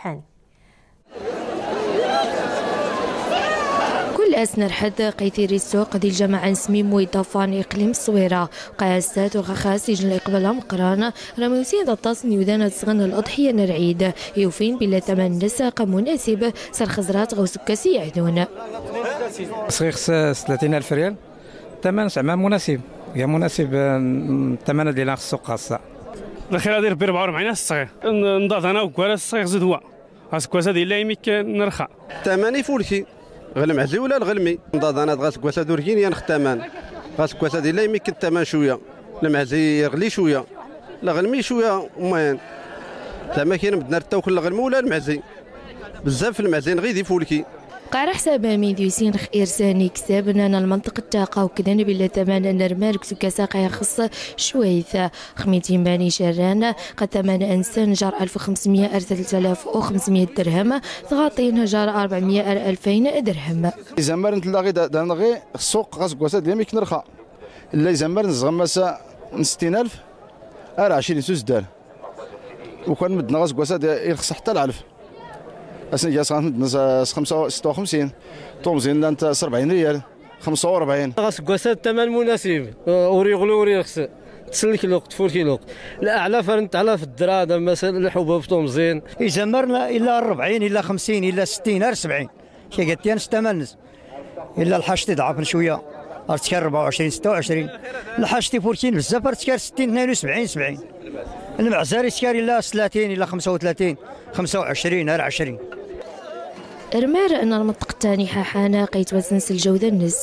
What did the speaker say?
حاني. كل أسنر حد قيثيري السوق ديال الجامعة نسمي مويطافان إقليم الصويرة قاسات وخاص يجن الإقبال مقران رموسين دطاس نيودان تسغن الأضحية نرعيد يوفين بلا ثمن نساق مناسب سر خزرات غو سكاسي يعدون صغيخ 30,000 ريال ثمن زعما مناسب يا مناسب الثمن ديال السوق خاصة الخير هذه ربي 44 الصغير نضاف انا وكوالا الصغير زيد هو اسكواس هذه لا يميك نرخى الثمن يفولكي غلم عزي ولا الغلمي نضاف انا غاسكواس دوركين يا الثمن غاسكواس هذه لا يميك الثمن شويه المعزي يغلي شويه لا غلمي شويه المهم زعما كاين بدنا التوكل الغلمي ولا المعزي بزاف المعزين غير يفولكي قارح حساب ميديوسين خ إرساني كسابنا المنطقة الطاقة وكذا بلا ثمن نرمارك سكاساقيا خاصة شويثة خميتين باني شران قد ثمن إنسان جار 1500 3500 درهم ثغاطين جار 400 2000 درهم. زمر نتلاقي دانغي السوق غاس كواسا ديال ميك نرخى اللي زمر نزغمسا 60000 20 سوس دار وكان مدنا غاس كواسا يرخص حتى ل1000 أسنى جالس مدنا 56 طومزين لانت 40 ريال 45 غاس كواسا الثمن مناسب وريغلو وريخص تسلك الوقت فول كيلو الاعلى فرنت على في الدرا مثلا الحبوب في طومزين يزمرنا الا 40 الا 50 الا 60 الا 70 كي قلت لي نستمنز الا الحاج تضعف شويه ارتكار 24 26 الحاج تيفوركين بزاف ارتكار 60 72 70 المعزاري تكار الا 30 الا 35 25 20 إرمار أن المنطقة الثانية حانا قيت وزن الجودة النز